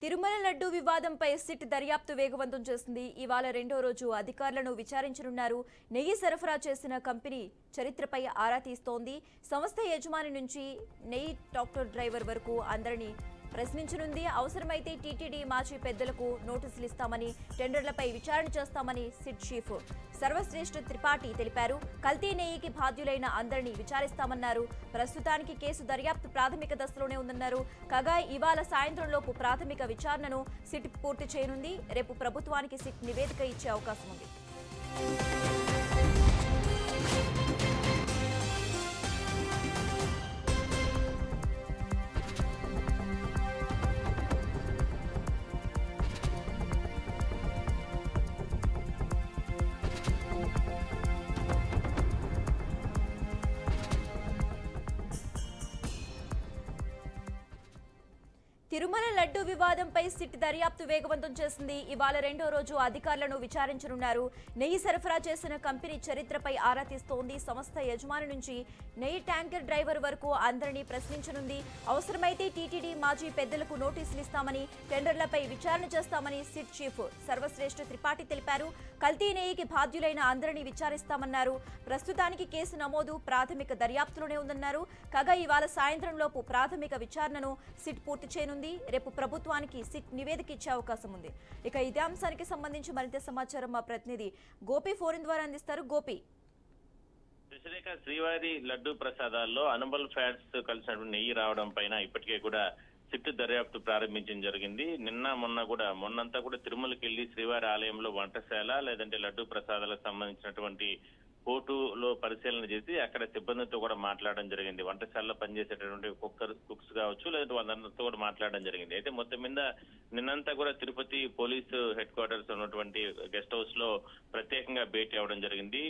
తిరుమల లడ్డు వివాదంపై సిట్ దర్యాప్తు వేగవంతం చేసింది. ఇవాళ రెండో రోజు అధికారులను విచారించనున్నారు. నెయ్యి సరఫరా చేసిన కంపెనీ చరిత్రపై ఆరా తీస్తోంది. సంస్థ యజమాని నుంచి నెయ్యి ట్రాక్టర్ డ్రైవర్ వరకు అందరినీ ప్రశ్నించనుంది. అవసరమైతే టీటీడీ మాజీ పెద్దలకు నోటీసులు ఇస్తామని, టెండర్లపై విచారణ చేస్తామని సిట్ చీఫ్ సర్వశ్రేష్ఠ త్రిపాఠి తెలిపారు. కల్తీ నెయ్యికి బాధ్యులైన అందరినీ విచారిస్తామన్నారు. ప్రస్తుతానికి కేసు దర్యాప్తు ప్రాథమిక దశలోనే ఉందన్నారు. కాగా ఇవాళ సాయంత్రంలోపు ప్రాథమిక విచారణను సిట్ పూర్తి చేయనుంది. రేపు ప్రభుత్వానికి సిట్ నివేదిక ఇచ్చే అవకాశం ఉంది. తిరుమల లడ్డు వివాదంపై సిట్ దర్యాప్తు వేగవంతం చేసింది. ఇవాళ రెండో రోజు అధికారులను విచారించనున్నారు. నెయ్యి సరఫరా చేసిన కంపెనీ చరిత్రపై ఆరా తీస్తోంది. సంస్థ యజమాని నుంచి నెయ్యి ట్యాంకర్ డ్రైవర్ వరకు అందరినీ ప్రశ్నించనుంది. అవసరమైతే టీటీడీ మాజీ పెద్దలకు నోటీసులు ఇస్తామని, టెండర్లపై విచారణ చేస్తామని సిట్ చీఫ్ సర్వశ్రేష్ఠ త్రిపాఠి తెలిపారు. కల్తీ నెయ్యికి బాధ్యులైన అందరినీ విచారిస్తామన్నారు. ప్రస్తుతానికి కేసు నమోదు ప్రాథమిక దర్యాప్తులోనే ఉందన్నారు. కాగా ఇవాళ సాయంత్రంలోపు ప్రాథమిక విచారణను సిట్ పూర్తి చేయనుంది. రేపు ప్రభుత్వానికి సిట్ నివేదిక ఇచ్చే అవకాశం ఉంది. ఇక ఇదే అంశానికి సంబంధించి మరింత సమాచారం మా ప్రతినిధి గోపి ఫోన్ ద్వారా అందిస్తారు. గోపి, శ్రీవారి లడ్డు ప్రసాదాల్లో అనిమల్ ఫ్యాట్స్ కలిసినటువంటి నెయ్యి రావడం పైన ఇప్పటికే కూడా సిట్ దర్యాప్తు ప్రారంభించడం జరిగింది. మొన్నంతా కూడా తిరుమలకి వెళ్లి శ్రీవారి ఆలయంలో వంటశాల లేదంటే లడ్డు ప్రసాదాలకు సంబంధించినటువంటి కోర్టులో పరిశీలన చేసి అక్కడ సిబ్బందితో కూడా మాట్లాడడం జరిగింది. వంటశాలలో పనిచేసేటటువంటి కుక్స్ కావచ్చు, లేదంటే వాళ్ళందరితో కూడా మాట్లాడడం జరిగింది. అయితే మొత్తం మీద నిన్నంతా కూడా తిరుపతి పోలీసు హెడ్ క్వార్టర్స్ ఉన్నటువంటి గెస్ట్ హౌస్ లో ప్రత్యేకంగా భేటీ అవ్వడం జరిగింది.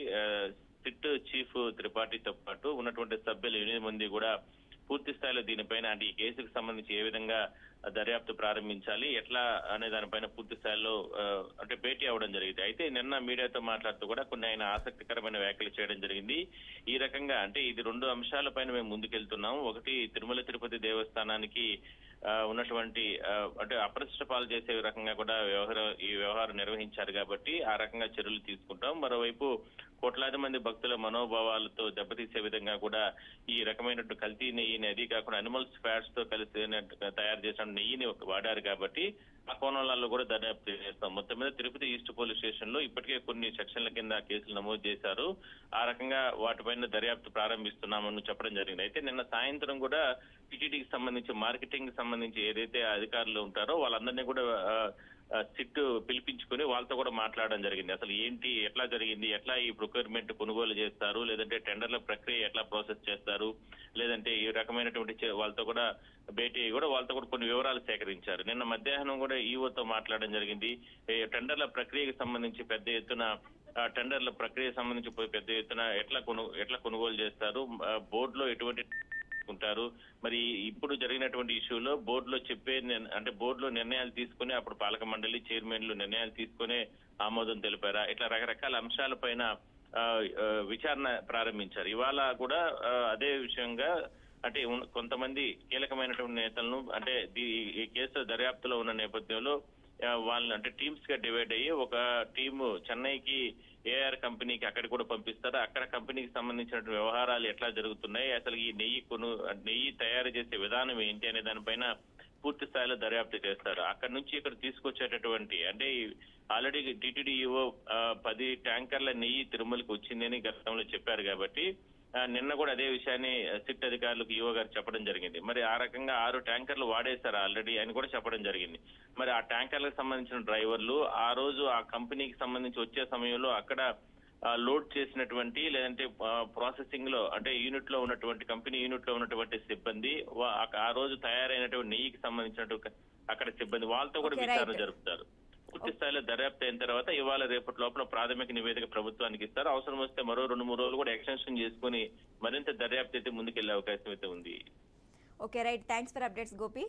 సిట్ చీఫ్ త్రిపాఠితో పాటు ఉన్నటువంటి సభ్యులు 8 మంది కూడా పూర్తి స్థాయిలో దీనిపైన అంటే ఈ కేసుకు సంబంధించి ఏ విధంగా దర్యాప్తు ప్రారంభించాలి, ఎట్లా అనే దానిపైన పూర్తి స్థాయిలో అంటే భేటీ అవ్వడం జరిగింది. అయితే నిన్న మీడియాతో మాట్లాడుతూ కూడా కొన్ని ఆయన ఆసక్తికరమైన వ్యాఖ్యలు చేయడం జరిగింది. ఈ రకంగా అంటే ఇది 2 అంశాలపైన మేము ముందుకెళ్తున్నాం. ఒకటి, తిరుమల తిరుపతి దేవస్థానానికి ఉన్నటువంటి అంటే అప్రతిష్ట పాలు చేసే రకంగా కూడా ఈ వ్యవహారం నిర్వహించారు కాబట్టి ఆ రకంగా చర్యలు తీసుకుంటాం. మరోవైపు కోట్లాది మంది భక్తుల మనోభావాలతో దెబ్బతీసే విధంగా కూడా ఈ రకమైనటువంటి కల్తీ నెయ్యిని, అది కాకుండా అనిమల్స్ ఫ్యాట్స్ తో కలిసి తయారు చేసిన నెయ్యిని వాడారు కాబట్టి ఆ కోణాలలో కూడా దర్యాప్తు చేస్తాం. మొత్తం మీద తిరుపతి ఈస్ట్ పోలీస్ స్టేషన్ లో ఇప్పటికే కొన్ని సెక్షన్ల కింద కేసులు నమోదు చేశారు. ఆ రకంగా వాటిపైన దర్యాప్తు ప్రారంభిస్తున్నామని చెప్పడం జరిగింది. అయితే నిన్న సాయంత్రం కూడా టీటీడీకి సంబంధించి మార్కెటింగ్ సంబంధించి ఏదైతే అధికారులు ఉంటారో వాళ్ళందరినీ కూడా సిట్ పిలిపించుకుని వాళ్ళతో కూడా మాట్లాడడం జరిగింది. అసలు ఏంటి, ఎట్లా జరిగింది, ఎట్లా ఈ ప్రొక్యూర్మెంట్ కొనుగోలు చేస్తారు, లేదంటే టెండర్ల ప్రక్రియ ఎట్లా ప్రాసెస్ చేస్తారు, లేదంటే ఈ రకమైనటువంటి వాళ్ళతో కూడా భేటీ కూడా వాళ్ళతో కూడా కొన్ని వివరాలు సేకరించారు. నిన్న మధ్యాహ్నం కూడా ఈఓతో మాట్లాడడం జరిగింది. టెండర్ల ప్రక్రియకు సంబంధించి పెద్ద ఎత్తున ఎట్లా కొనుగోలు చేస్తారు, బోర్డులో ఎటువంటి ఉంటారు, మరి ఇప్పుడు జరిగినటువంటి ఇష్యూలో బోర్డులో బోర్డులో నిర్ణయాలు తీసుకుని అప్పుడు పాలక మండలి చైర్మన్లు నిర్ణయాలు తీసుకునే ఆమోదం తెలిపారా, ఇట్లా రకరకాల అంశాలపైన విచారణ ప్రారంభించారు. ఇవాళ కూడా అదే విషయంగా అంటే కొంతమంది కీలకమైనటువంటి నేతలను అంటే ఈ కేసు దర్యాప్తులో ఉన్న నేపథ్యంలో వాళ్ళని అంటే టీమ్స్ గా డివైడ్ అయ్యి ఒక టీము చెన్నైకి ఏఆర్ కంపెనీకి అక్కడ కూడా పంపిస్తారు. అక్కడ కంపెనీకి సంబంధించినటువంటి వ్యవహారాలు ఎట్లా జరుగుతున్నాయి, అసలు ఈ నెయ్యి తయారు చేసే విధానం ఏంటి అనే దానిపైన పూర్తి స్థాయిలో దర్యాప్తు చేస్తారు. అక్కడ నుంచి ఇక్కడ తీసుకొచ్చేటటువంటి అంటే ఆల్రెడీ టీటీడీఓ 10 ట్యాంకర్ల నెయ్యి తిరుమలకి వచ్చిందని గతంలో చెప్పారు కాబట్టి నిన్న కూడా అదే విషయాన్ని సిట్ అధికారులకు ఈఓ గారు చెప్పడం జరిగింది. మరి ఆ రకంగా 6 ట్యాంకర్లు వాడేశారు ఆల్రెడీ అని కూడా చెప్పడం జరిగింది. మరి ఆ ట్యాంకర్లకు సంబంధించిన డ్రైవర్లు ఆ రోజు ఆ కంపెనీకి సంబంధించి వచ్చే సమయంలో అక్కడ లోడ్ చేసినటువంటి లేదంటే ప్రాసెసింగ్ లో అంటే కంపెనీ యూనిట్ లో ఉన్నటువంటి సిబ్బంది, ఆ రోజు తయారైనటువంటి నెయ్యికి సంబంధించినటువంటి అక్కడ సిబ్బంది వాళ్ళతో కూడా విచారణ జరుపుతారు. పూర్తి స్థాయిలో దర్యాప్తు అయిన తర్వాత ఇవాళ రేపటి లోపల ప్రాథమిక నివేదిక ప్రభుత్వానికి ఇస్తారు. అవసరం వస్తే మరో 2-3 రోజులు కూడా ఎక్స్టెన్షన్ చేసుకుని మరింత దర్యాప్తు అయితే ముందుకెళ్లే అవకాశం అయితే ఉంది. Okay, right. Thanks for updates Gopi.